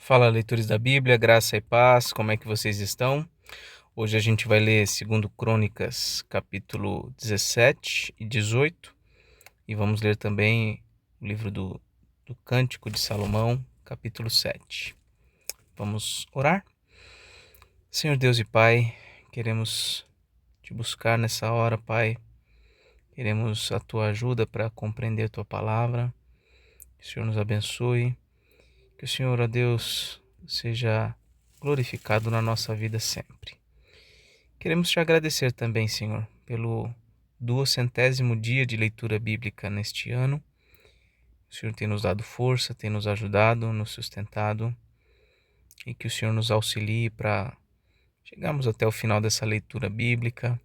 Fala, leitores da Bíblia, graça e paz, como é que vocês estão? Hoje a gente vai ler 2 Crônicas, capítulo 17 e 18, e vamos ler também o livro do Cântico de Salomão, capítulo 7. Vamos orar? Senhor Deus e Pai, queremos te buscar nessa hora, Pai. Queremos a tua ajuda para compreender a tua palavra. Que o Senhor nos abençoe. Que o Senhor, ó Deus, seja glorificado na nossa vida sempre. Queremos te agradecer também, Senhor, pelo 200º dia de leitura bíblica neste ano. O Senhor tem nos dado força, tem nos ajudado, nos sustentado, e que o Senhor nos auxilie para chegarmos até o final dessa leitura bíblica,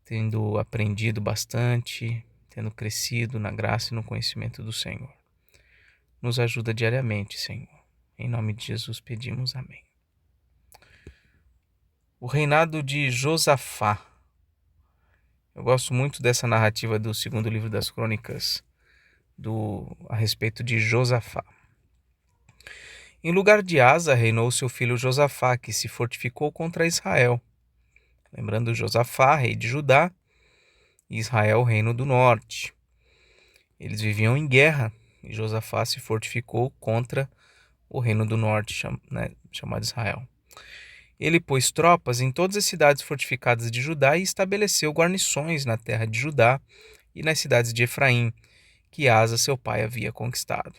tendo aprendido bastante, tendo crescido na graça e no conhecimento do Senhor. Nos ajuda diariamente, Senhor. Em nome de Jesus pedimos amém. O reinado de Josafá. Eu gosto muito dessa narrativa do segundo livro das Crônicas, a respeito de Josafá. Em lugar de Asa, reinou seu filho Josafá, que se fortificou contra Israel. Lembrando Josafá, rei de Judá, e Israel, reino do norte. Eles viviam em guerra, e Josafá se fortificou contra o reino do norte, chamado Israel. Ele pôs tropas em todas as cidades fortificadas de Judá e estabeleceu guarnições na terra de Judá e nas cidades de Efraim, que Asa, seu pai, havia conquistado.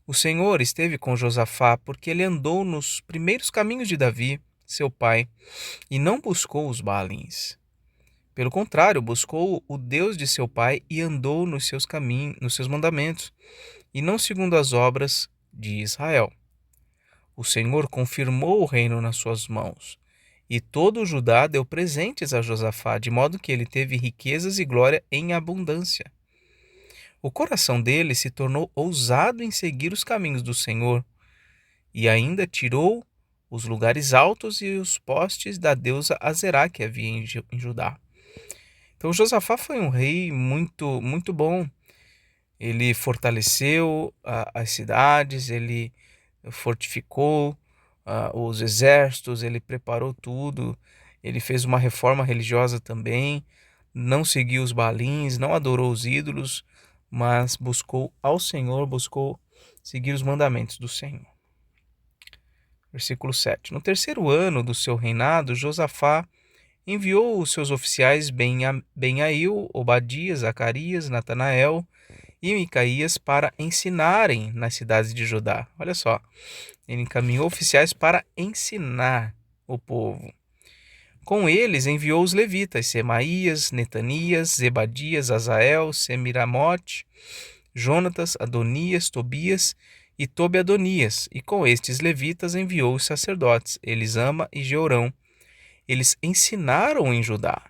O Senhor esteve com Josafá porque ele andou nos primeiros caminhos de Davi, seu pai, e não buscou os Baalins. Pelo contrário, buscou o Deus de seu pai e andou nos seus caminhos, nos seus mandamentos, e não segundo as obras de Israel. O Senhor confirmou o reino nas suas mãos, e todo o Judá deu presentes a Josafá, de modo que ele teve riquezas e glória em abundância. O coração dele se tornou ousado em seguir os caminhos do Senhor, e ainda tirou os lugares altos e os postes da deusa Azerá que havia em Judá. Então Josafá foi um rei muito bom. Ele fortaleceu as cidades, ele fortificou os exércitos, ele preparou tudo, ele fez uma reforma religiosa também, não seguiu os Baalins, não adorou os ídolos, mas buscou ao Senhor, buscou seguir os mandamentos do Senhor. Versículo 7. No terceiro ano do seu reinado, Josafá enviou os seus oficiais Benhail, Obadias, Zacarias, Natanael e Micaías para ensinarem nas cidades de Judá. Olha só, ele encaminhou oficiais para ensinar o povo. Com eles enviou os levitas, Semaías, Netanias, Zebadias, Azael, Semiramote, Jonatas, Adonias, Tobias e Tobi-Adonias. E com estes levitas enviou os sacerdotes, Elisama e Jeorão. Eles ensinaram em Judá,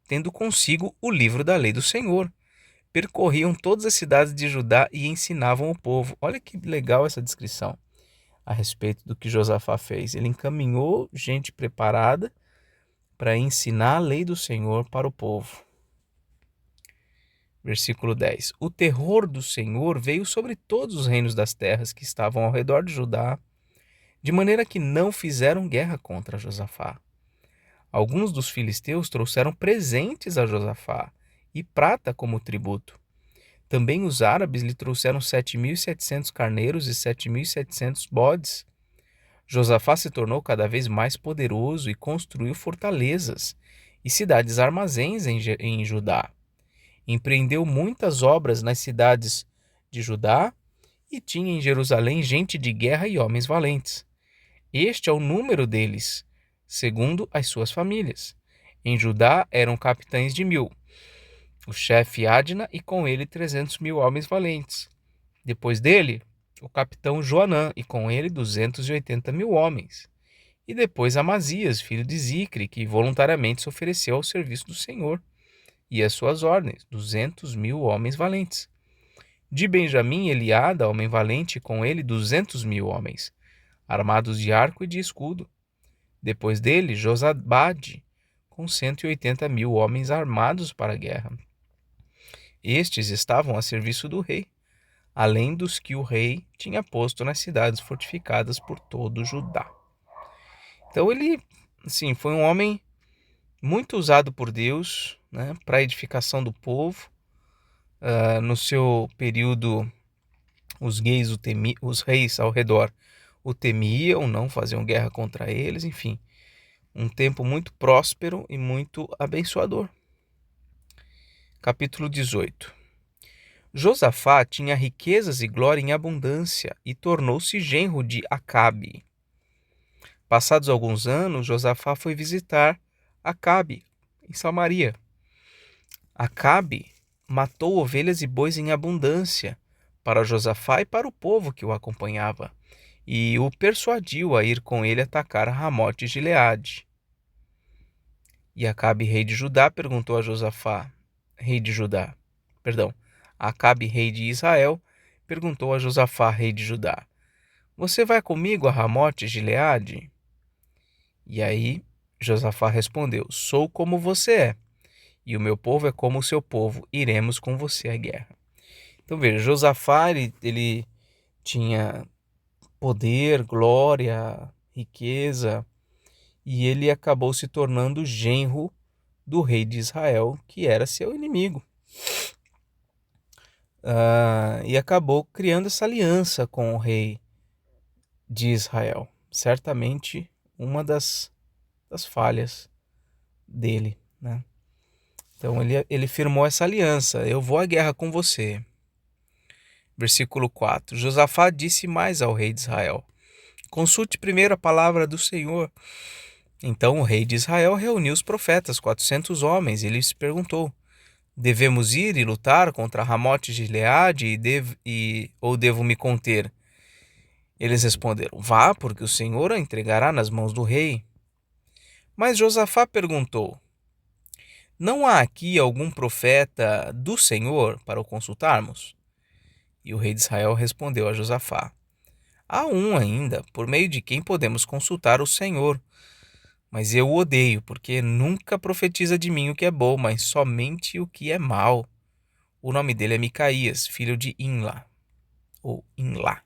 tendo consigo o livro da lei do Senhor. Percorriam todas as cidades de Judá e ensinavam o povo. Olha que legal essa descrição a respeito do que Josafá fez. Ele encaminhou gente preparada para ensinar a lei do Senhor para o povo. Versículo 10. O terror do Senhor veio sobre todos os reinos das terras que estavam ao redor de Judá, de maneira que não fizeram guerra contra Josafá. Alguns dos filisteus trouxeram presentes a Josafá e prata como tributo. Também os árabes lhe trouxeram 7.700 carneiros e 7.700 bodes. Josafá se tornou cada vez mais poderoso e construiu fortalezas e cidades armazéns em Judá. Empreendeu muitas obras nas cidades de Judá e tinha em Jerusalém gente de guerra e homens valentes. Este é o número deles, segundo as suas famílias. Em Judá eram capitães de 1.000, o chefe Adna e com ele 300.000 homens valentes. Depois dele, o capitão Joanã e com ele 280.000 homens. E depois Amazias, filho de Zicre, que voluntariamente se ofereceu ao serviço do Senhor e às suas ordens, 200.000 homens valentes. De Benjamim, Eliada, homem valente, e com ele 200.000 homens, armados de arco e de escudo. Depois dele, Josabade, com 180.000 homens armados para a guerra. Estes estavam a serviço do rei, além dos que o rei tinha posto nas cidades fortificadas por todo Judá. Então ele, assim, foi um homem muito usado por Deus, né, para a edificação do povo. No seu período, os reis ao redor o temiam, não faziam guerra contra eles, enfim, um tempo muito próspero e muito abençoador. Capítulo 18. Josafá tinha riquezas e glória em abundância e tornou-se genro de Acabe. Passados alguns anos, Josafá foi visitar Acabe em Samaria. Acabe matou ovelhas e bois em abundância para Josafá e para o povo que o acompanhava, e o persuadiu a ir com ele atacar Ramote de Gileade. E Acabe, rei de Judá, perguntou a Josafá, Acabe, rei de Israel, perguntou a Josafá, rei de Judá: Você vai comigo a Ramote de Gileade? E aí Josafá respondeu: Sou como você é, e o meu povo é como o seu povo, iremos com você à guerra. Então veja, Josafá ele tinha poder, glória, riqueza, e ele acabou se tornando genro do rei de Israel, que era seu inimigo. E acabou criando essa aliança com o rei de Israel. Certamente uma das falhas dele, né? Então ele firmou essa aliança: eu vou à guerra com você. Versículo 4. Josafá disse mais ao rei de Israel: Consulte primeiro a palavra do Senhor. Então o rei de Israel reuniu os profetas, 400 homens, e lhes perguntou: Devemos ir e lutar contra Ramote de Gileade ou devo me conter? Eles responderam: Vá, porque o Senhor a entregará nas mãos do rei. Mas Josafá perguntou: Não há aqui algum profeta do Senhor para o consultarmos? E o rei de Israel respondeu a Josafá: Há um ainda, por meio de quem podemos consultar o Senhor. Mas eu o odeio, porque nunca profetiza de mim o que é bom, mas somente o que é mal. O nome dele é Micaías, filho de Imlá, ou Imlá.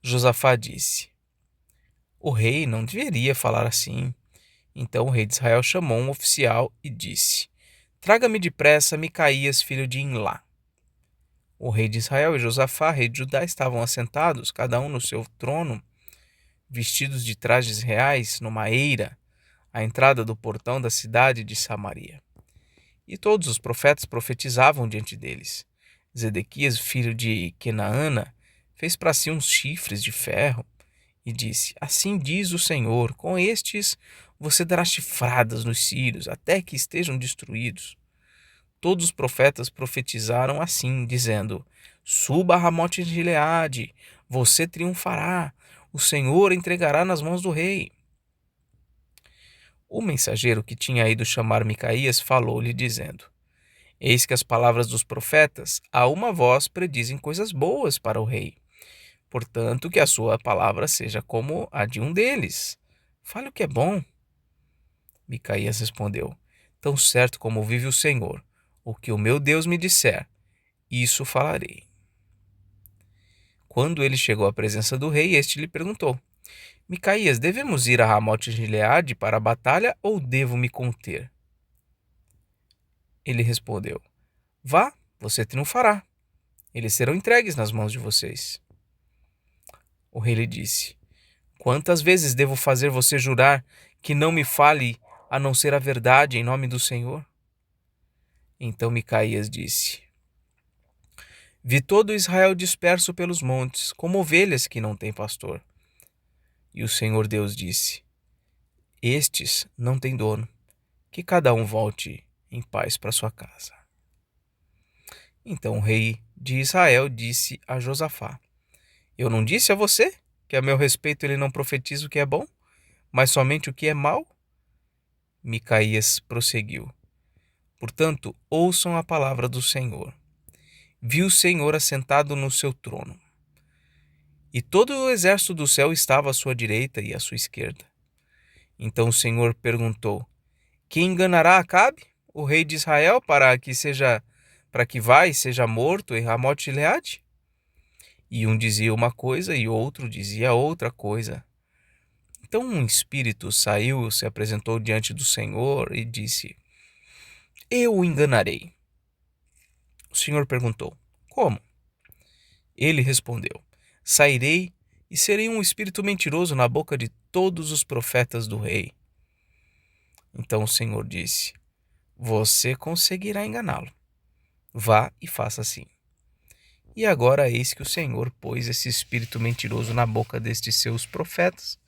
Josafá disse: O rei não deveria falar assim. Então o rei de Israel chamou um oficial e disse: Traga-me depressa Micaías, filho de Imlá. O rei de Israel e Josafá, rei de Judá, estavam assentados, cada um no seu trono, vestidos de trajes reais, numa eira, à entrada do portão da cidade de Samaria. E todos os profetas profetizavam diante deles. Zedequias, filho de Kenaana, fez para si uns chifres de ferro e disse: Assim diz o Senhor, com estes você dará chifradas nos sírios, até que estejam destruídos. Todos os profetas profetizaram assim, dizendo: Suba a Ramote de Gileade, você triunfará, o Senhor entregará nas mãos do rei. O mensageiro que tinha ido chamar Micaías falou-lhe, dizendo: Eis que as palavras dos profetas, a uma voz, predizem coisas boas para o rei. Portanto, que a sua palavra seja como a de um deles. Fale o que é bom. Micaías respondeu: Tão certo como vive o Senhor, o que o meu Deus me disser, isso falarei. Quando ele chegou à presença do rei, este lhe perguntou: Micaías, devemos ir a Ramote de Gileade para a batalha ou devo me conter? Ele respondeu: Vá, você triunfará. Eles serão entregues nas mãos de vocês. O rei lhe disse: Quantas vezes devo fazer você jurar que não me fale a não ser a verdade em nome do Senhor? Então Micaías disse: Vi todo Israel disperso pelos montes, como ovelhas que não têm pastor. E o Senhor Deus disse: Estes não têm dono, que cada um volte em paz para sua casa. Então o rei de Israel disse a Josafá: Eu não disse a você que a meu respeito ele não profetiza o que é bom, mas somente o que é mal? Micaías prosseguiu: Portanto, ouçam a palavra do Senhor. Vi o Senhor assentado no seu trono, e todo o exército do céu estava à sua direita e à sua esquerda. Então o Senhor perguntou: Quem enganará Acabe, o rei de Israel, para que vá e seja morto em Ramote de Gileade? E um dizia uma coisa e outro dizia outra coisa. Então um espírito saiu, se apresentou diante do Senhor e disse: Eu o enganarei. O Senhor perguntou: Como? Ele respondeu: Sairei e serei um espírito mentiroso na boca de todos os profetas do rei. Então o Senhor disse: Você conseguirá enganá-lo. Vá e faça assim. E agora eis que o Senhor pôs esse espírito mentiroso na boca destes seus profetas,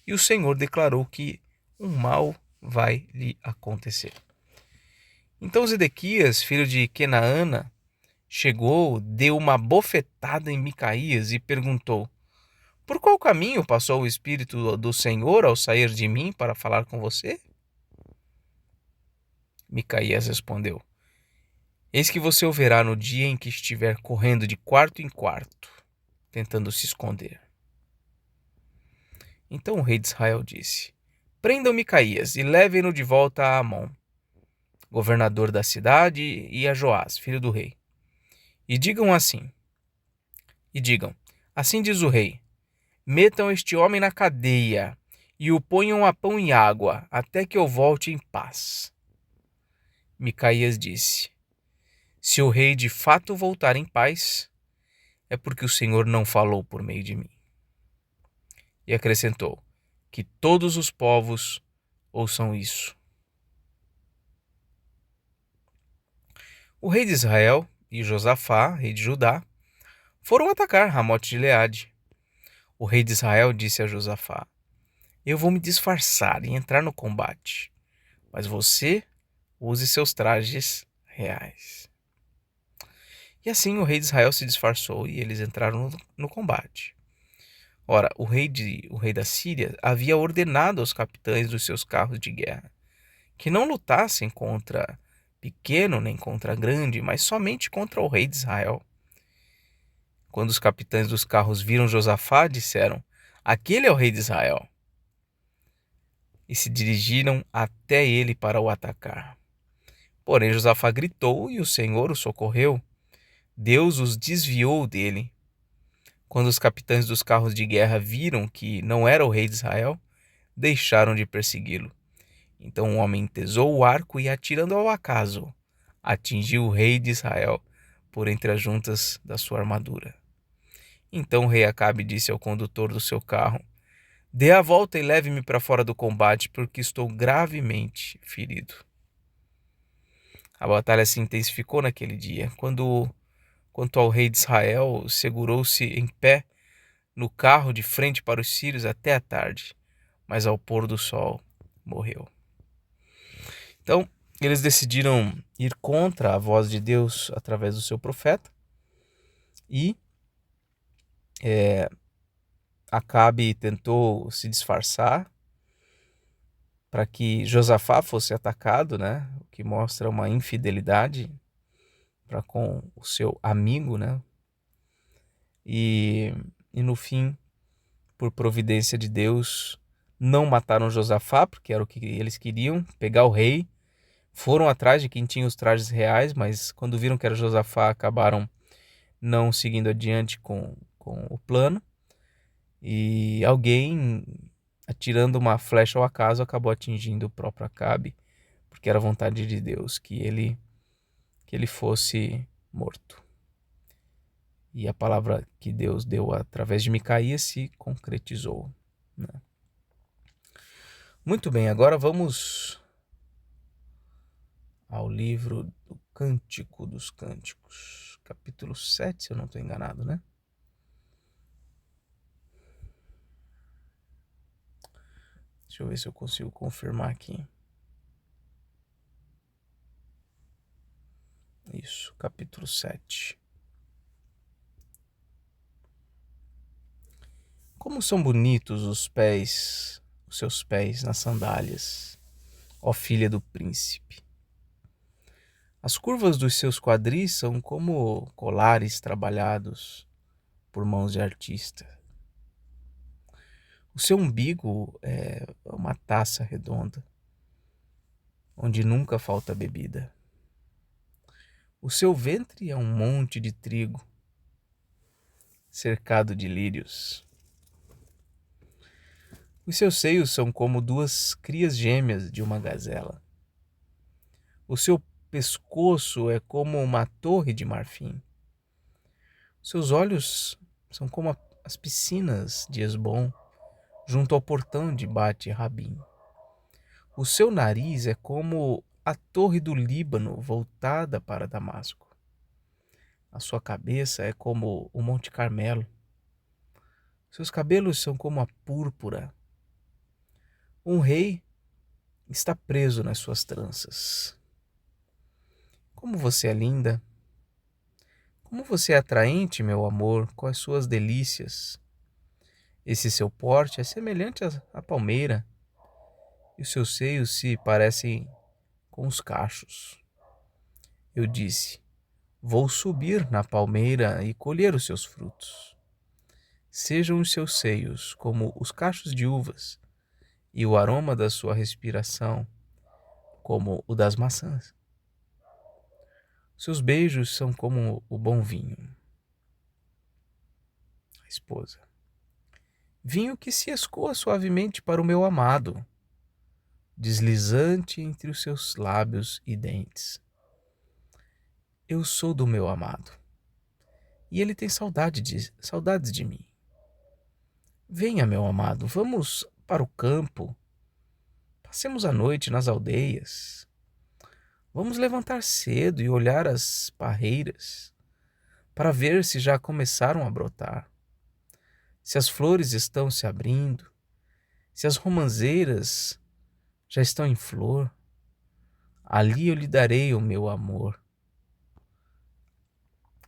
e o Senhor declarou que um mal vai lhe acontecer. Então Zedequias, filho de Kenaana, chegou, deu uma bofetada em Micaías e perguntou: Por qual caminho passou o Espírito do Senhor ao sair de mim para falar com você? Micaías respondeu: Eis que você o verá no dia em que estiver correndo de quarto em quarto, tentando se esconder. Então o rei de Israel disse: Prendam Micaías e levem-no de volta a Amon, governador da cidade, e a Joás, filho do rei. E digam assim: Assim diz o rei: Metam este homem na cadeia e o ponham a pão e água, até que eu volte em paz. Micaías disse: Se o rei de fato voltar em paz, é porque o Senhor não falou por meio de mim. E acrescentou: Que todos os povos ouçam isso. O rei de Israel e Josafá, rei de Judá, foram atacar Ramote de Gileade. O rei de Israel disse a Josafá: Eu vou me disfarçar e entrar no combate, mas você use seus trajes reais. E assim o rei de Israel se disfarçou e eles entraram no combate. Ora, o rei da Síria havia ordenado aos capitães dos seus carros de guerra que não lutassem contra pequeno nem contra grande, mas somente contra o rei de Israel. Quando os capitães dos carros viram Josafá, disseram: Aquele é o rei de Israel. E se dirigiram até ele para o atacar. Porém, Josafá gritou e o Senhor o socorreu. Deus os desviou dele. Quando os capitães dos carros de guerra viram que não era o rei de Israel, deixaram de persegui-lo. Então o homem entesou o arco e, atirando ao acaso, atingiu o rei de Israel por entre as juntas da sua armadura. Então o rei Acabe disse ao condutor do seu carro: Dê a volta e leve-me para fora do combate, porque estou gravemente ferido. A batalha se intensificou naquele dia. Quanto ao rei de Israel, segurou-se em pé no carro de frente para os sírios até a tarde, mas ao pôr do sol morreu. Então, eles decidiram ir contra a voz de Deus através do seu profeta e Acabe tentou se disfarçar para que Josafá fosse atacado, né? O que mostra uma infidelidade para com o seu amigo, né? E no fim, por providência de Deus, não mataram Josafá, porque era o que eles queriam, pegar o rei. Foram atrás de quem tinha os trajes reais, mas quando viram que era Josafá, acabaram não seguindo adiante com o plano. E alguém, atirando uma flecha ao acaso, acabou atingindo o próprio Acabe, porque era vontade de Deus que ele fosse morto. E a palavra que Deus deu através de Micaías se concretizou, né? Muito bem, agora vamos ao livro do Cântico dos Cânticos, capítulo 7, se eu não estou enganado, né? Deixa eu ver se eu consigo confirmar aqui. Isso, capítulo 7. Como são bonitos os seus pés nas sandálias, ó filha do príncipe. As curvas dos seus quadris são como colares trabalhados por mãos de artista. O seu umbigo é uma taça redonda, onde nunca falta bebida. O seu ventre é um monte de trigo. cercado de lírios. Os seus seios são como duas crias gêmeas de uma gazela. O seu pescoço é como uma torre de marfim. Seus olhos são como as piscinas de Hesbom, junto ao portão de Bate-Rabim. O seu nariz é como a torre do Líbano voltada para Damasco. A sua cabeça é como o Monte Carmelo. Seus cabelos são como a púrpura. Um rei está preso nas suas tranças. Como você é linda! Como você é atraente, meu amor, com as suas delícias. Esse seu porte é semelhante à palmeira, e os seus seios se parecem com os cachos. Eu disse: vou subir na palmeira e colher os seus frutos. Sejam os seus seios como os cachos de uvas, e o aroma da sua respiração como o das maçãs. Seus beijos são como o bom vinho. A esposa: vinho que se escoa suavemente para o meu amado, deslizante entre os seus lábios e dentes. Eu sou do meu amado, e ele tem saudades de mim. Venha, meu amado, vamos para o campo. Passemos a noite nas aldeias. Vamos levantar cedo e olhar as parreiras, para ver se já começaram a brotar, se as flores estão se abrindo, se as romãzeiras já estão em flor. Ali eu lhe darei o meu amor.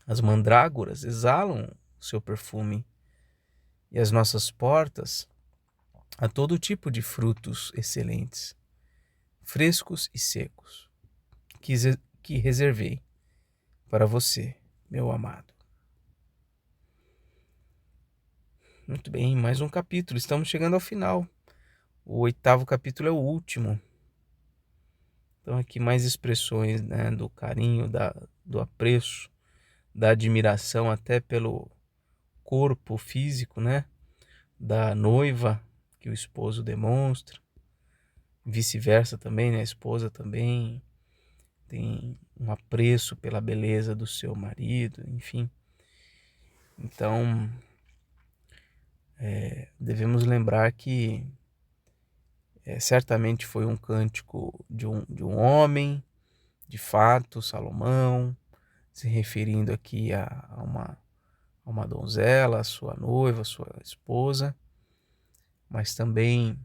As mandrágoras exalam o seu perfume, e as nossas portas a todo tipo de frutos excelentes, frescos e secos, que reservei para você, meu amado. Muito bem, mais um capítulo. Estamos chegando ao final. O 8º capítulo é o último. Então aqui mais expressões, né, do carinho, do apreço, da admiração até pelo corpo físico, né, da noiva que o esposo demonstra. Vice-versa também, né, a esposa também tem um apreço pela beleza do seu marido, enfim. Então, devemos lembrar que certamente foi um cântico de um homem, de fato, Salomão, se referindo aqui a uma donzela, a sua noiva, a sua esposa, mas também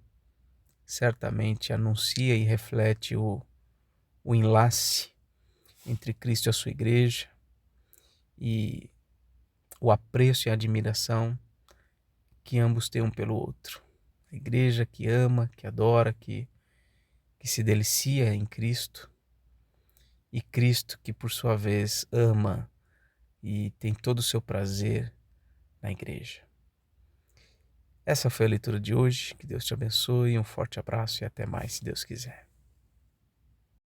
certamente anuncia e reflete o enlace entre Cristo e a sua igreja, e o apreço e a admiração que ambos têm um pelo outro. A igreja que ama, que adora, que se delicia em Cristo, e Cristo que por sua vez ama e tem todo o seu prazer na igreja. Essa foi a leitura de hoje. Que Deus te abençoe, um forte abraço e até mais, se Deus quiser.